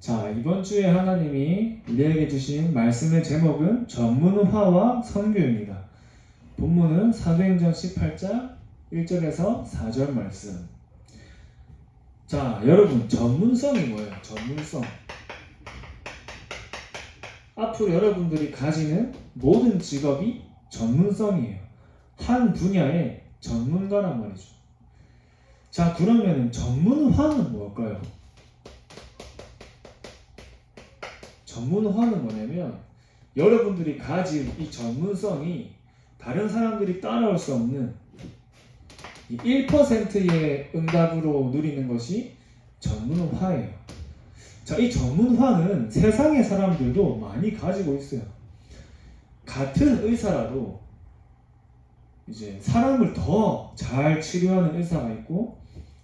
자, 이번 주에 하나님이 우리에게 주신 말씀의 제목은 전문화와 선교입니다. 본문은 사도행전 18장 1절에서 4절 말씀. 자, 여러분, 전문성이 뭐예요? 전문성. 앞으로 여러분들이 가지는 모든 직업이 전문성이에요. 한 분야의 전문가란 말이죠. 자, 그러면 전문화는 뭘까요? 전문화는 뭐냐면 여러분들이 가진 이 전문성이 다른 사람들이 따라올 수 없는 이 1%의 응답으로 누리는 것이 전문화예요. 자, 이 전문화는 세상의 사람들도 많이 가지고 있어요. 같은 의사라도 이제 사람을 더 잘 치료하는 의사가 있고,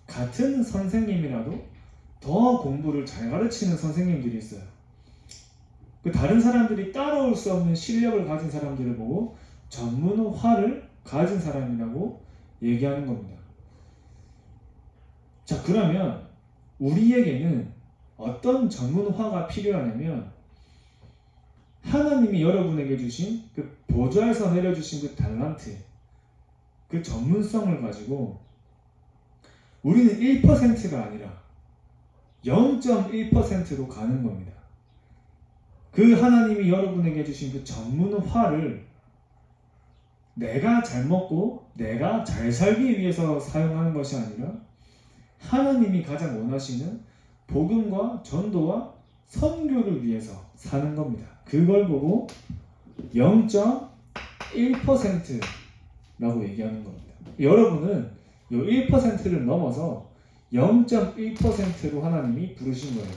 같은 선생님이라도 더 공부를 잘 가르치는 선생님들이 있어요. 그 다른 사람들이 따라올 수 없는 실력을 가진 사람들을 보고 전문화를 가진 사람이라고 얘기하는 겁니다. 자, 그러면 우리에게는 어떤 전문화가 필요하냐면, 하나님이 여러분에게 주신 그 보좌에서 내려주신 그 달란트, 그 전문성을 가지고 우리는 1%가 아니라 0.1%로 가는 겁니다. 그 하나님이 여러분에게 주신 그 전문화를 내가 잘 먹고 내가 잘 살기 위해서 사용하는 것이 아니라 하나님이 가장 원하시는 복음과 전도와 선교를 위해서 사는 겁니다. 그걸 보고 0.1%라고 얘기하는 겁니다. 여러분은 이 1%를 넘어서 0.1%로 하나님이 부르신 거예요.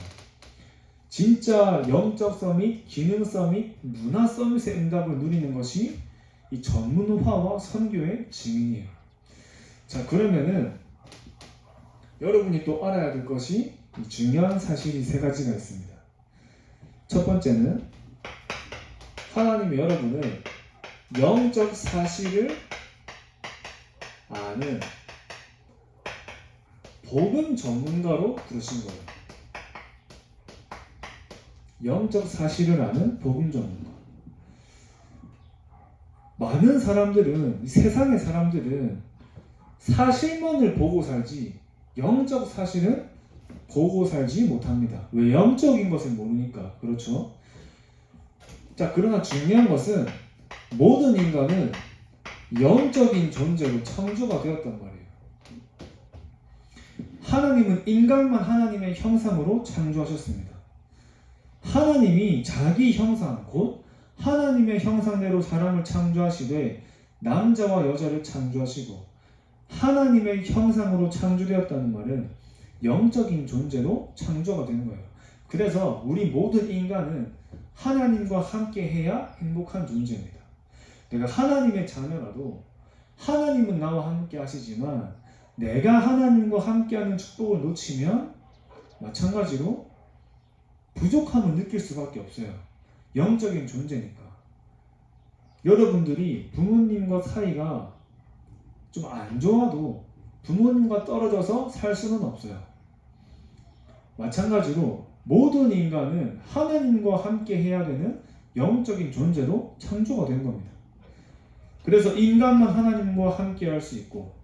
진짜 영적 서밋, 기능 서밋, 문화 서밋의 응답을 누리는 것이 이 전문화와 선교의 증인이에요. 자, 그러면은 여러분이 또 알아야 될 것이 중요한 사실이 세 가지가 있습니다. 첫 번째는 하나님이 여러분을 영적 사실을 아는 복음 전문가로 부르신 거예요. 영적 사실을 아는 복음 전문가. 많은 사람들은, 세상의 사람들은 사실만을 보고 살지 영적 사실은 보고 살지 못합니다. 왜? 영적인 것을 모르니까. 그렇죠? 자, 그러나 중요한 것은 모든 인간은 영적인 존재로 창조가 되었단 말이에요. 하나님은 인간만 하나님의 형상으로 창조하셨습니다. 하나님이 자기 형상, 곧 하나님의 형상대로 사람을 창조하시되 남자와 여자를 창조하시고, 하나님의 형상으로 창조되었다는 말은 영적인 존재로 창조가 되는 거예요. 그래서 우리 모든 인간은 하나님과 함께 해야 행복한 존재입니다. 내가 하나님의 자녀라도 하나님은 나와 함께 하시지만 내가 하나님과 함께하는 축복을 놓치면 마찬가지로 부족함을 느낄 수밖에 없어요. 영적인 존재니까. 여러분들이 부모님과 사이가 좀 안 좋아도 부모님과 떨어져서 살 수는 없어요. 마찬가지로 모든 인간은 하나님과 함께 해야 되는 영적인 존재로 창조가 된 겁니다. 그래서 인간만 하나님과 함께 할 수 있고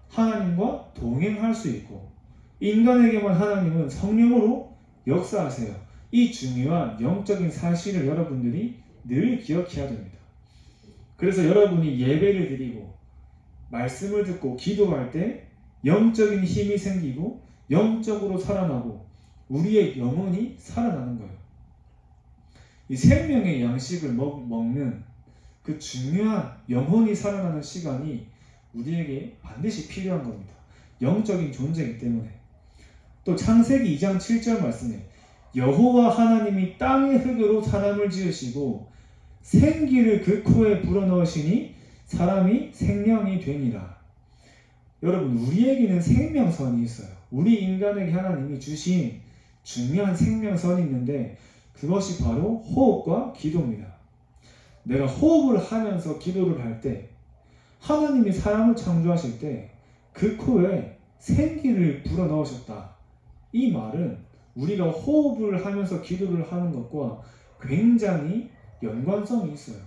하나님과 동행할 수 있고, 인간에게만 하나님은 성령으로 역사하세요. 이 중요한 영적인 사실을 여러분들이 늘 기억해야 됩니다. 그래서 여러분이 예배를 드리고 말씀을 듣고 기도할 때 영적인 힘이 생기고 영적으로 살아나고 우리의 영혼이 살아나는 거예요. 이 생명의 양식을 먹는 그 중요한 영혼이 살아나는 시간이 우리에게 반드시 필요한 겁니다. 영적인 존재이기 때문에. 또 창세기 2장 7절 말씀에 여호와 하나님이 땅의 흙으로 사람을 지으시고 생기를 그 코에 불어넣으시니 사람이 생명이 되니라. 여러분, 우리에게는 생명선이 있어요. 우리 인간에게 하나님이 주신 중요한 생명선이 있는데 그것이 바로 호흡과 기도입니다. 내가 호흡을 하면서 기도를 할 때, 하나님이 사람을 창조하실 때 그 코에 생기를 불어넣으셨다. 이 말은 우리가 호흡을 하면서 기도를 하는 것과 굉장히 연관성이 있어요.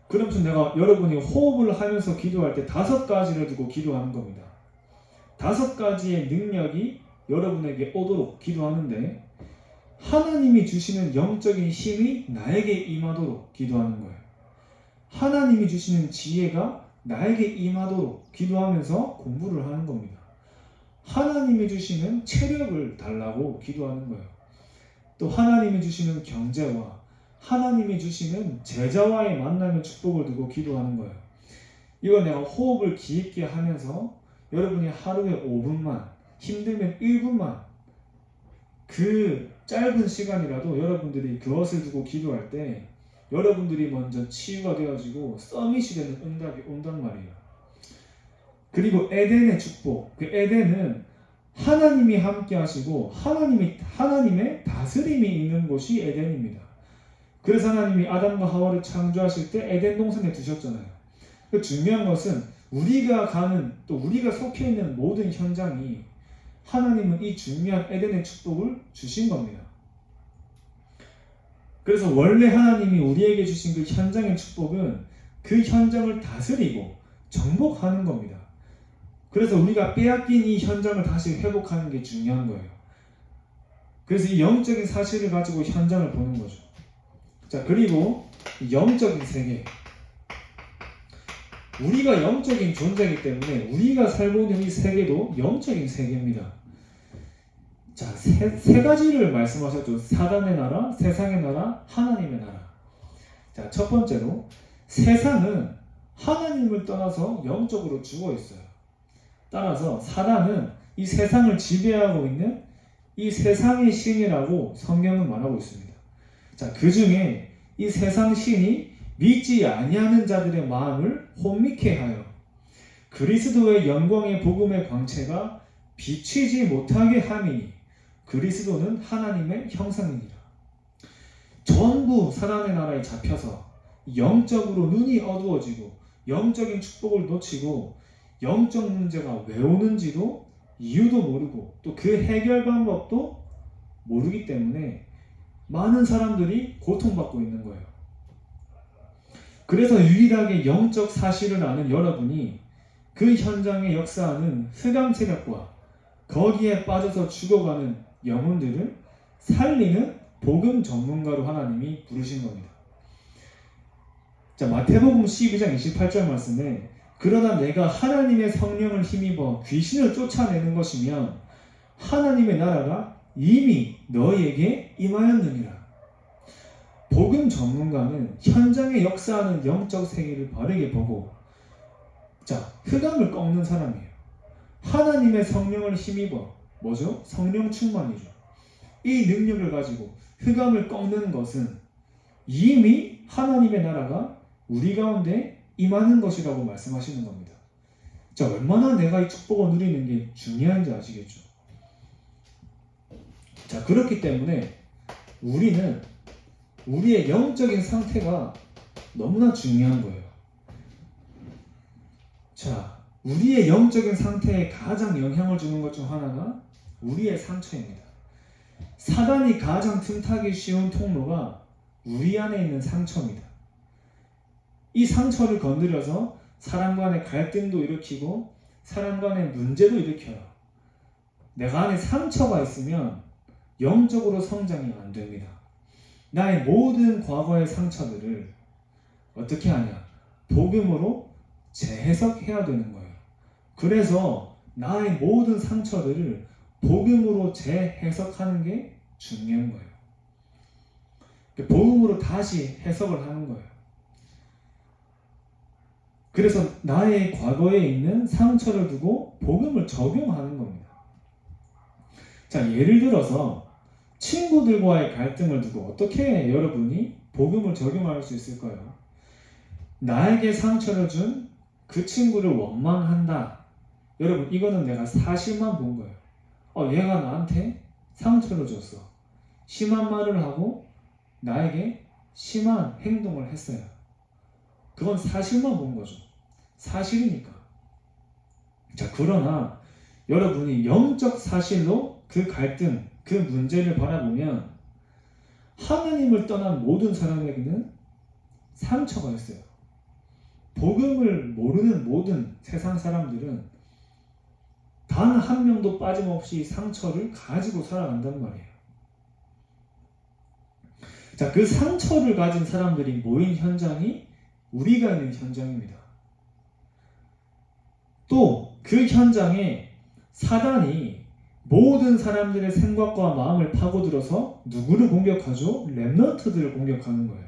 그러면서 내가 여러분이 호흡을 하면서 기도할 때 5가지를 두고 기도하는 겁니다. 5가지의 능력이 여러분에게 오도록 기도하는데 하나님이 주시는 영적인 힘이 나에게 임하도록 기도하는 거예요. 하나님이 주시는 지혜가 나에게 임하도록 기도하면서 공부를 하는 겁니다. 하나님이 주시는 체력을 달라고 기도하는 거예요. 또 하나님이 주시는 경제와 하나님이 주시는 제자와의 만남의 축복을 두고 기도하는 거예요. 이거 내가 호흡을 깊게 하면서 여러분이 하루에 5분만, 힘들면 1분만, 그 짧은 시간이라도 여러분들이 그것을 두고 기도할 때 여러분들이 먼저 치유가 되어지고 서밋이 되는 응답이 온단 말이에요. 그리고 에덴의 축복, 그 에덴은 하나님이 함께 하시고 하나님의 다스림이 있는 곳이 에덴입니다. 그래서 하나님이 아담과 하와를 창조하실 때 에덴 동산에 두셨잖아요. 그 중요한 것은 우리가 가는 또 우리가 속해 있는 모든 현장이 하나님은 이 중요한 에덴의 축복을 주신 겁니다. 그래서 원래 하나님이 우리에게 주신 그 현장의 축복은 그 현장을 다스리고 정복하는 겁니다. 그래서 우리가 빼앗긴 이 현장을 다시 회복하는 게 중요한 거예요. 그래서 이 영적인 사실을 가지고 현장을 보는 거죠. 자, 그리고 영적인 세계. 우리가 영적인 존재이기 때문에 우리가 살고 있는 이 세계도 영적인 세계입니다. 자, 세 가지를 말씀하셨죠. 사단의 나라, 세상의 나라, 하나님의 나라. 자, 첫 번째로 세상은 하나님을 떠나서 영적으로 죽어 있어요. 따라서 사단은 이 세상을 지배하고 있는 이 세상의 신이라고 성경은 말하고 있습니다. 자, 그 중에 이 세상 신이 믿지 아니하는 자들의 마음을 혼미케 하여 그리스도의 영광의 복음의 광채가 비치지 못하게 함이니 그리스도는 하나님의 형상이니라. 전부 사단의 나라에 잡혀서 영적으로 눈이 어두워지고 영적인 축복을 놓치고 영적 문제가 왜 오는지도 이유도 모르고 또 그 해결 방법도 모르기 때문에 많은 사람들이 고통받고 있는 거예요. 그래서 유일하게 영적 사실을 아는 여러분이 그 현장에 역사하는 흑암 세력과 거기에 빠져서 죽어가는 영혼들을 살리는 복음 전문가로 하나님이 부르신 겁니다. 자, 마태복음 12장 28절 말씀에 그러나 내가 하나님의 성령을 힘입어 귀신을 쫓아내는 것이면 하나님의 나라가 이미 너희에게 임하였느니라. 복음 전문가는 현장에 역사하는 영적 세계를 바르게 보고 자, 흑암을 꺾는 사람이에요. 하나님의 성령을 힘입어 뭐죠? 성령 충만이죠. 이 능력을 가지고 흑암을 꺾는 것은 이미 하나님의 나라가 우리 가운데 임하는 것이라고 말씀하시는 겁니다. 자, 얼마나 내가 이 축복을 누리는 게 중요한지 아시겠죠? 자, 그렇기 때문에 우리는 우리의 영적인 상태가 너무나 중요한 거예요. 자, 우리의 영적인 상태에 가장 영향을 주는 것 중 하나가 우리의 상처입니다. 사단이 가장 틈타기 쉬운 통로가 우리 안에 있는 상처입니다. 이 상처를 건드려서 사람 간의 갈등도 일으키고 사람 간의 문제도 일으켜요. 내가 안에 상처가 있으면 영적으로 성장이 안 됩니다. 나의 모든 과거의 상처들을 어떻게 하냐? 복음으로 재해석해야 되는 거예요. 그래서 나의 모든 상처들을 복음으로 재해석하는 게 중요한 거예요. 복음으로 다시 해석을 하는 거예요. 그래서 나의 과거에 있는 상처를 두고 복음을 적용하는 겁니다. 자, 예를 들어서 친구들과의 갈등을 두고 어떻게 여러분이 복음을 적용할 수 있을까요? 나에게 상처를 준 그 친구를 원망한다. 여러분, 이거는 내가 사실만 본 거예요. 얘가 나한테 상처를 줬어. 심한 말을 하고 나에게 심한 행동을 했어요. 그건 사실만 본 거죠. 사실이니까. 자, 그러나 여러분이 영적 사실로 그 갈등, 그 문제를 바라보면 하나님을 떠난 모든 사람에게는 상처가 있어요. 복음을 모르는 모든 세상 사람들은 단 한 명도 빠짐없이 상처를 가지고 살아간단 말이에요. 자, 그 상처를 가진 사람들이 모인 현장이 우리가 있는 현장입니다. 또 그 현장에 사단이 모든 사람들의 생각과 마음을 파고들어서 누구를 공격하죠? 렘넌트들을 공격하는 거예요.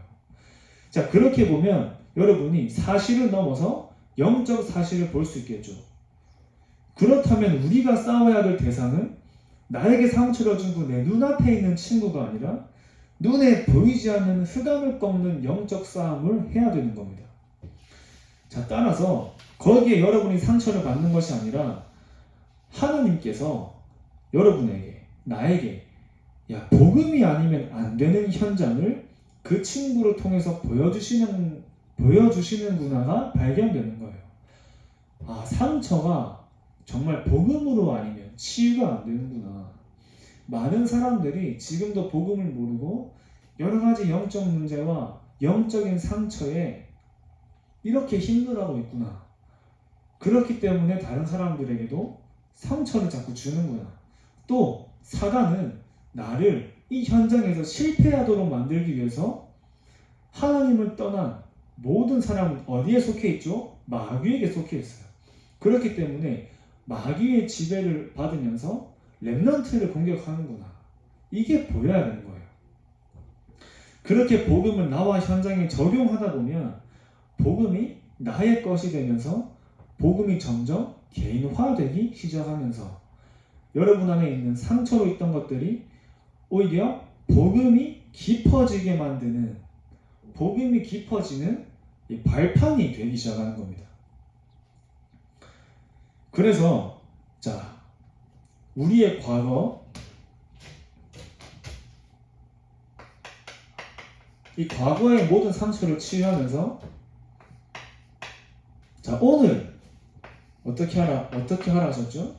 자, 그렇게 보면 여러분이 사실을 넘어서 영적 사실을 볼 수 있겠죠. 그렇다면 우리가 싸워야 될 대상은 나에게 상처를 준 내 눈앞에 있는 친구가 아니라 눈에 보이지 않는 흑암을 꺾는 영적 싸움을 해야 되는 겁니다. 자, 따라서 거기에 여러분이 상처를 받는 것이 아니라 하나님께서 여러분에게, 나에게 복음이 아니면 안 되는 현장을 그 친구를 통해서 보여주시는구나가 발견되는 거예요. 상처가 정말 복음으로 아니면 치유가 안 되는구나. 많은 사람들이 지금도 복음을 모르고 여러 가지 영적 문제와 영적인 상처에 이렇게 힘들어하고 있구나. 그렇기 때문에 다른 사람들에게도 상처를 자꾸 주는구나. 또 사단은 나를 이 현장에서 실패하도록 만들기 위해서 하나님을 떠난 모든 사람은 어디에 속해 있죠? 마귀에게 속해 있어요. 그렇기 때문에 마귀의 지배를 받으면서 렘넌트를 공격하는구나. 이게 보여야 되는 거예요. 그렇게 복음을 나와 현장에 적용하다 보면 복음이 나의 것이 되면서 복음이 점점 개인화되기 시작하면서 여러분 안에 있는 상처로 있던 것들이 오히려 복음이 깊어지게 만드는, 복음이 깊어지는 이 발판이 되기 시작하는 겁니다. 그래서 자, 우리의 과거, 이 과거의 모든 상처를 치유하면서 자, 오늘 어떻게 하라 하셨죠?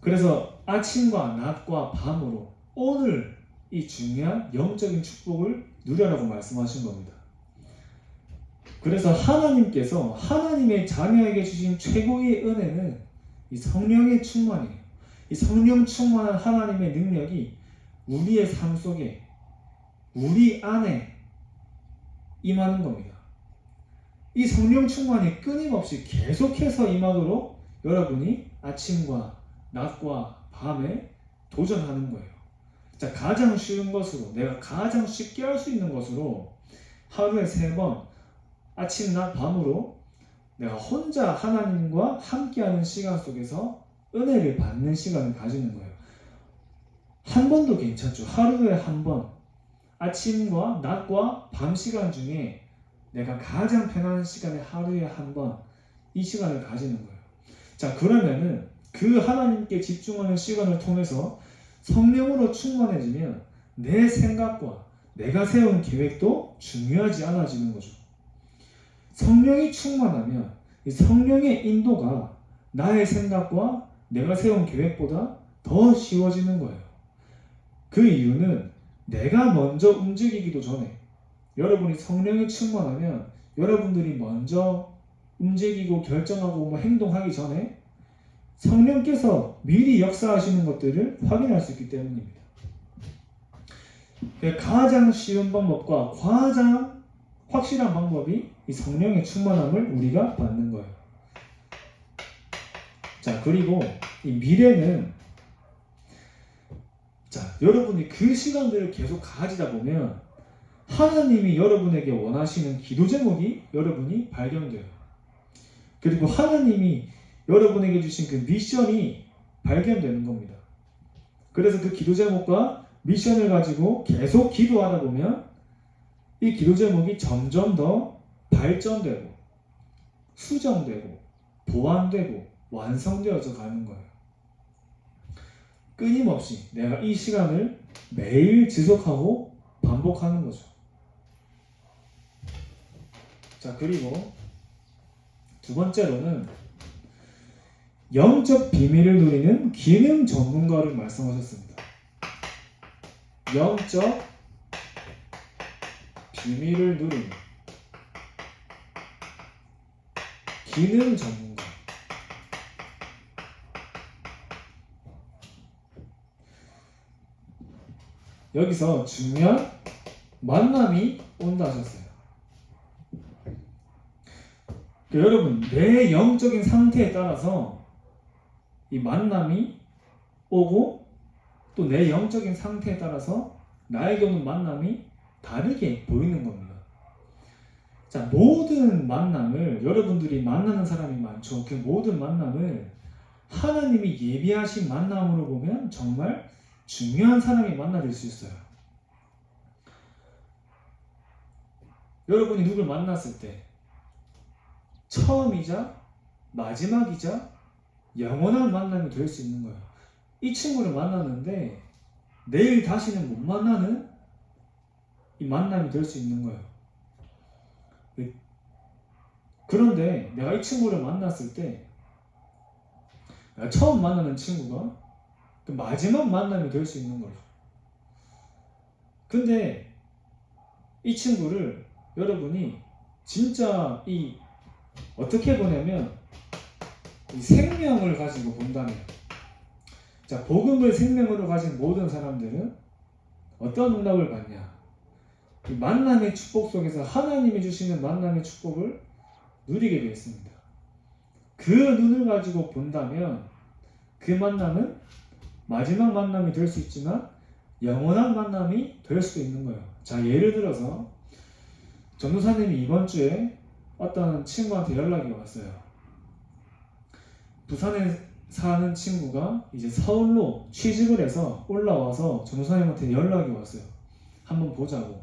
그래서 아침과 낮과 밤으로 오늘 이 중요한 영적인 축복을 누려라고 말씀하신 겁니다. 그래서 하나님께서 하나님의 자녀에게 주신 최고의 은혜는 이 성령의 충만이에요. 이 성령 충만한 하나님의 능력이 우리의 삶 속에, 우리 안에 임하는 겁니다. 이 성령 충만이 끊임없이 계속해서 임하도록 여러분이 아침과 낮과 밤에 도전하는 거예요. 자, 가장 쉬운 것으로, 내가 가장 쉽게 할 수 있는 것으로 하루에 3번 아침, 낮, 밤으로 내가 혼자 하나님과 함께하는 시간 속에서 은혜를 받는 시간을 가지는 거예요. 한 번도 괜찮죠. 하루에 한 번, 아침과 낮과 밤 시간 중에 내가 가장 편한 시간에 하루에 한 번 이 시간을 가지는 거예요. 자, 그러면은 그 하나님께 집중하는 시간을 통해서 성령으로 충만해지면 내 생각과 내가 세운 계획도 중요하지 않아지는 거죠. 성령이 충만하면 이 성령의 인도가 나의 생각과 내가 세운 계획보다 더 쉬워지는 거예요. 그 이유는 내가 먼저 움직이기도 전에, 여러분이 성령이 충만하면 여러분들이 먼저 움직이고 결정하고 행동하기 전에 성령께서 미리 역사하시는 것들을 확인할 수 있기 때문입니다. 가장 쉬운 방법과 가장 확실한 방법이 이 성령의 충만함을 우리가 받는 거예요. 자, 그리고 이 미래는, 자, 여러분이 그 시간들을 계속 가지다 보면 하나님이 여러분에게 원하시는 기도 제목이 여러분이 발견돼요. 그리고 하나님이 여러분에게 주신 그 미션이 발견되는 겁니다. 그래서 그 기도 제목과 미션을 가지고 계속 기도하다 보면 이 기도 제목이 점점 더 발전되고 수정되고 보완되고 완성되어져 가는 거예요. 끊임없이 내가 이 시간을 매일 지속하고 반복하는 거죠. 자, 그리고 두 번째로는 영적 비밀을 누리는 기능 전문가를 말씀하셨습니다. 영적 비밀을 누리는 기능 전문가. 여기서 중요한 만남이 온다 하셨어요. 여러분, 내 영적인 상태에 따라서 이 만남이 오고 또 내 영적인 상태에 따라서 나에게 오는 만남이 다르게 보이는 겁니다. 자, 모든 만남을, 여러분들이 만나는 사람이 많죠. 그 모든 만남을 하나님이 예비하신 만남으로 보면 정말 중요한 사람이 만나될 수 있어요. 여러분이 누굴 만났을 때 처음이자 마지막이자 영원한 만남이 될 수 있는 거예요. 이 친구를 만났는데 내일 다시는 못 만나는 이 만남이 될 수 있는 거예요. 그런데 내가 이 친구를 만났을 때 처음 만나는 친구가 그 마지막 만남이 될 수 있는 거죠. 근데 이 친구를 여러분이 진짜 어떻게 보냐면 이 생명을 가지고 본다면, 자, 복음을 생명으로 가진 모든 사람들은 어떤 응답을 받냐? 이 만남의 축복 속에서 하나님이 주시는 만남의 축복을 누리게 되어 있습니다. 그 눈을 가지고 본다면 그 만남은 마지막 만남이 될 수 있지만 영원한 만남이 될 수도 있는 거예요. 자, 예를 들어서 전도사님이 이번 주에 어떤 친구한테 연락이 왔어요. 부산에 사는 친구가 이제 서울로 취직을 해서 올라와서 전도사님한테 연락이 왔어요. 한번 보자고.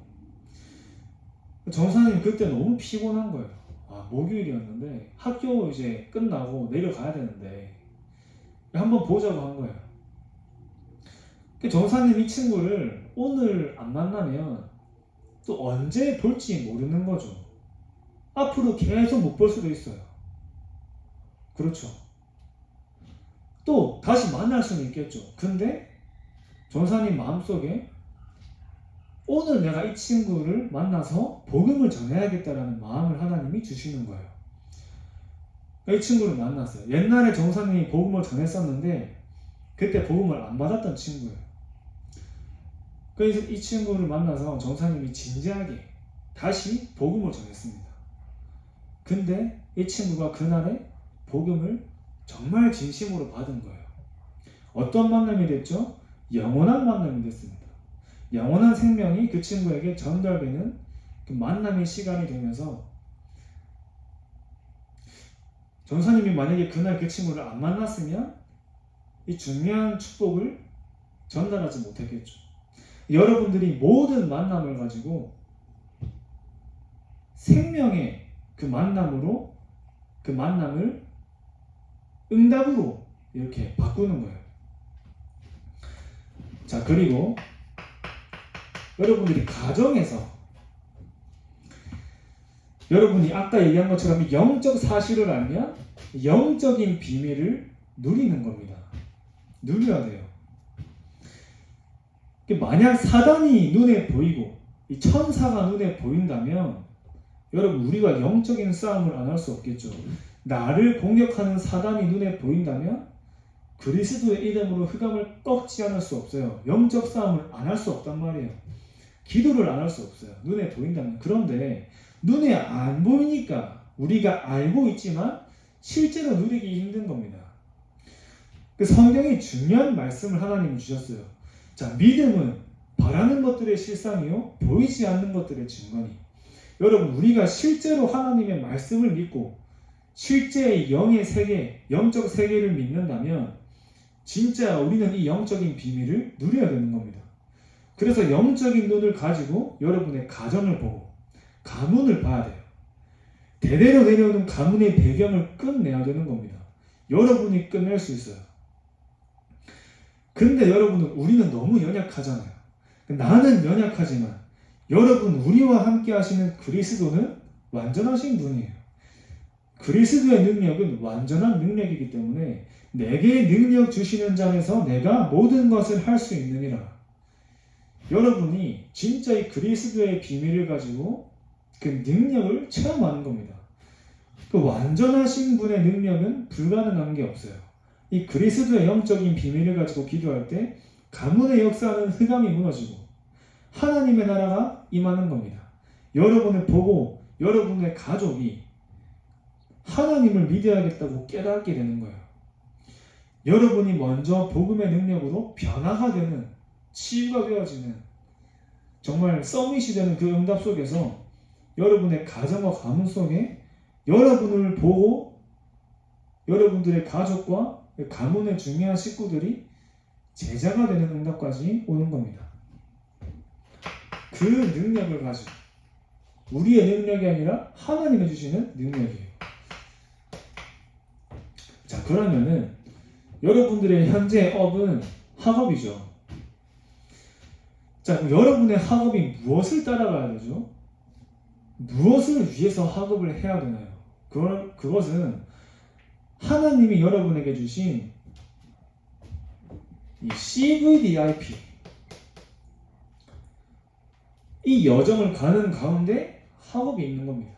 전도사님이 그때 너무 피곤한 거예요. 목요일이었는데 학교 이제 끝나고 내려가야 되는데 한번 보자고 한 거예요. 전도사님 이 친구를 오늘 안 만나면 또 언제 볼지 모르는 거죠. 앞으로 계속 못 볼 수도 있어요. 그렇죠. 또 다시 만날 수는 있겠죠. 근데 전도사님 마음속에 오늘 내가 이 친구를 만나서 복음을 전해야겠다라는 마음을 하나님이 주시는 거예요. 이 친구를 만났어요. 옛날에 전도사님이 복음을 전했었는데 그때 복음을 안 받았던 친구예요. 그래서 이 친구를 만나서 전도사님이 진지하게 다시 복음을 전했습니다. 근데 이 친구가 그날에 복음을 정말 진심으로 받은 거예요. 어떤 만남이 됐죠? 영원한 만남이 됐습니다. 영원한 생명이 그 친구에게 전달되는 그 만남의 시간이 되면서 전사님이 만약에 그날 그 친구를 안 만났으면 이 중요한 축복을 전달하지 못했겠죠. 여러분들이 모든 만남을 가지고 생명의 그 만남으로 그 만남을 응답으로 이렇게 바꾸는 거예요. 자, 그리고 여러분들이 가정에서 여러분이 아까 얘기한 것처럼 영적 사실을 알면 영적인 비밀을 누리는 겁니다. 누려야 돼요. 만약 사단이 눈에 보이고 이 천사가 눈에 보인다면 여러분 우리가 영적인 싸움을 안 할 수 없겠죠. 나를 공격하는 사단이 눈에 보인다면 그리스도의 이름으로 흑암을 꺾지 않을 수 없어요. 영적 싸움을 안 할 수 없단 말이에요. 기도를 안 할 수 없어요. 눈에 보인다면. 그런데 눈에 안 보이니까 우리가 알고 있지만 실제로 누리기 힘든 겁니다. 그 성경에 중요한 말씀을 하나님이 주셨어요. 자, 믿음은 바라는 것들의 실상이요 보이지 않는 것들의 증거니. 여러분 우리가 실제로 하나님의 말씀을 믿고 실제의 영의 세계, 영적 세계를 믿는다면 진짜 우리는 이 영적인 비밀을 누려야 되는 겁니다. 그래서 영적인 눈을 가지고 여러분의 가정을 보고 가문을 봐야 돼요. 대대로 내려오는 가문의 배경을 끝내야 되는 겁니다. 여러분이 끝낼 수 있어요. 근데 여러분은 우리는 너무 연약하잖아요. 나는 연약하지만 여러분 우리와 함께 하시는 그리스도는 완전하신 분이에요. 그리스도의 능력은 완전한 능력이기 때문에 내게 능력 주시는 자에서 내가 모든 것을 할 수 있느니라. 여러분이 진짜 이 그리스도의 비밀을 가지고 그 능력을 체험하는 겁니다. 그 완전하신 분의 능력은 불가능한 게 없어요. 이 그리스도의 영적인 비밀을 가지고 기도할 때 가문의 역사는 흑암이 무너지고 하나님의 나라가 임하는 겁니다. 여러분을 보고 여러분의 가족이 하나님을 믿어야겠다고 깨닫게 되는 거예요. 여러분이 먼저 복음의 능력으로 변화가 되는, 치유가 되어지는, 정말 서밋이 되는 그 응답 속에서 여러분의 가정과 가문 속에 여러분을 보고 여러분들의 가족과 가문의 중요한 식구들이 제자가 되는 응답까지 오는 겁니다. 그 능력을 가지고, 우리의 능력이 아니라 하나님이 주시는 능력이에요. 자, 그러면은 여러분들의 현재 업은 학업이죠. 자, 그럼 여러분의 학업이 무엇을 따라가야 되죠? 무엇을 위해서 학업을 해야 되나요? 그것은 하나님이 여러분에게 주신 이 CVDIP, 이 여정을 가는 가운데 학업이 있는 겁니다.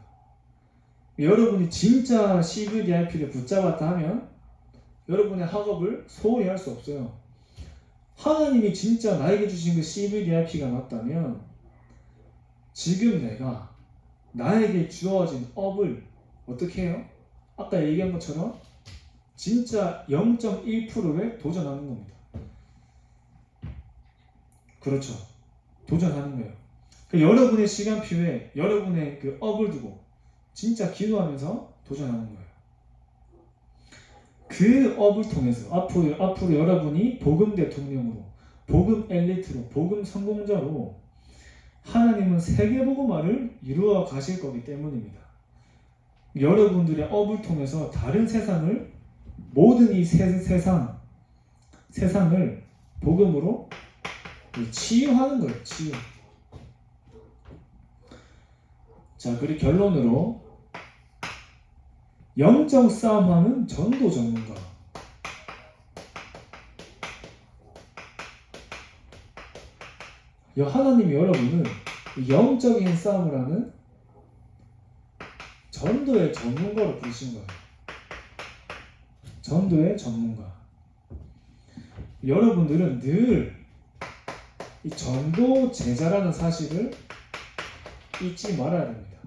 여러분이 진짜 CVDIP를 붙잡았다 하면 여러분의 학업을 소홀히 할 수 없어요. 하나님이 진짜 나에게 주신 그 CVDIP가 맞다면 지금 내가 나에게 주어진 업을 어떻게 해요? 아까 얘기한 것처럼 진짜 0.1%에 도전하는 겁니다. 그렇죠. 도전하는 거예요. 여러분의 시간표에 여러분의 그 업을 두고 진짜 기도하면서 도전하는 거예요. 그 업을 통해서 앞으로 여러분이 복음 대통령으로, 복음 엘리트로, 복음 성공자로 하나님은 세계복음화를 이루어 가실 거기 때문입니다. 여러분들의 업을 통해서 다른 세상을, 모든 이 세상을 복음으로 치유하는 거예요. 치유. 자, 그리고 결론으로 영적 싸움하는 전도 전문가. 하나님이 여러분은 영적인 싸움을 하는 전도의 전문가로 부르신 거예요. 전도의 전문가. 여러분들은 늘 이 전도 제자라는 사실을 잊지 말아야 됩니다.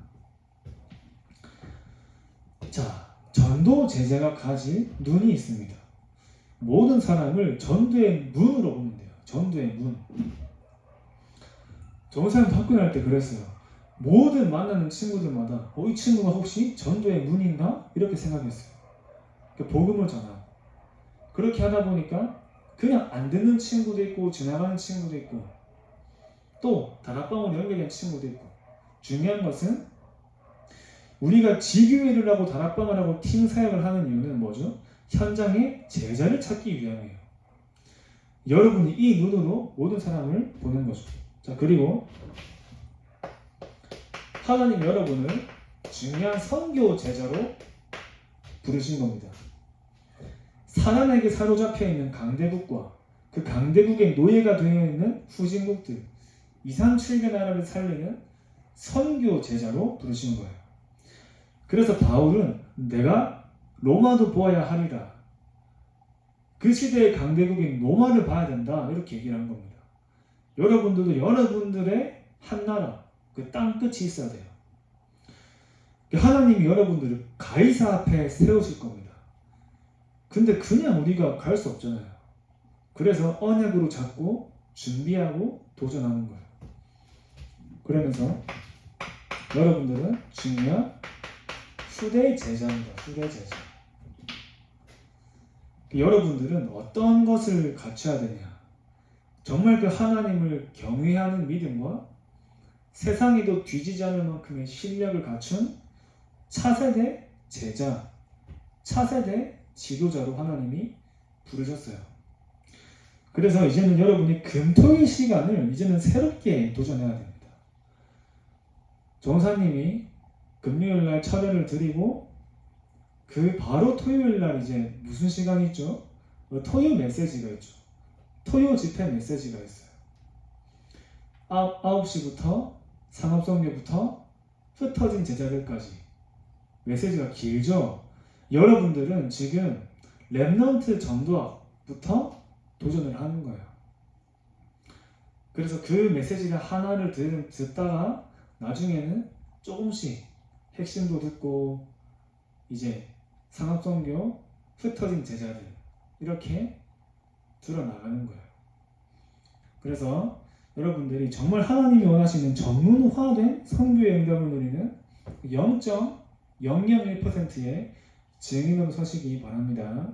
자, 전도 제자가 가진 눈이 있습니다. 모든 사람을 전도의 문으로 보면 돼요. 전도의 문. 정사님도 학교 다닐 때 그랬어요. 모든 만나는 친구들마다 이 친구가 혹시 전도의 문인가? 이렇게 생각했어요. 복음을 전하고. 그렇게 하다 보니까 그냥 안 듣는 친구도 있고 지나가는 친구도 있고 또 다락방으로 연결된 친구도 있고, 중요한 것은 우리가 지교회를 하고 다락방을 하고 팀 사역을 하는 이유는 뭐죠? 현장에 제자를 찾기 위함이에요. 여러분이 이 눈으로 모든 사람을 보는 거죠. 자, 그리고 하나님 여러분을 중요한 선교 제자로 부르신 겁니다. 사단에게 사로잡혀 있는 강대국과 그 강대국의 노예가 되어 있는 후진국들, 이산출교 나라를 살리는 선교 제자로 부르신 거예요. 그래서 바울은 내가 로마도 보아야 하리라. 그 시대의 강대국인 로마를 봐야 된다. 이렇게 얘기를 한 겁니다. 여러분들도 여러분들의 한 나라, 그 땅 끝이 있어야 돼요. 하나님이 여러분들을 가이사 앞에 세우실 겁니다. 근데 그냥 우리가 갈 수 없잖아요. 그래서 언약으로 잡고 준비하고 도전하는 거예요. 그러면서 여러분들은 중요한 후대 제자입니다. 후대 제자. 여러분들은 어떤 것을 갖춰야 되냐? 정말 그 하나님을 경외하는 믿음과 세상에도 뒤지지 않을 만큼의 실력을 갖춘 차세대 제자, 차세대 지도자로 하나님이 부르셨어요. 그래서 이제는 여러분이 금토일 시간을 이제는 새롭게 도전해야 됩니다. 정사님이 금요일날 철회를 드리고 그 바로 토요일 날 이제 무슨 시간이 있죠? 토요 메시지가 있죠. 토요 집회 메시지가 있어요. 9시부터 상업선교부터 흩어진 제자들까지 메시지가 길죠. 여러분들은 지금 랩넌트 전도학부터 도전을 하는 거예요. 그래서 그 메시지를 하나를 듣다가 나중에는 조금씩 핵심도 듣고 이제 상업선교, 흩어진 제자들 이렇게 들어나가는 거예요. 그래서 여러분들이 정말 하나님이 원하시는 전문화된 선교의 응답을 누리는 0.001%의 증인으로 서시기 바랍니다.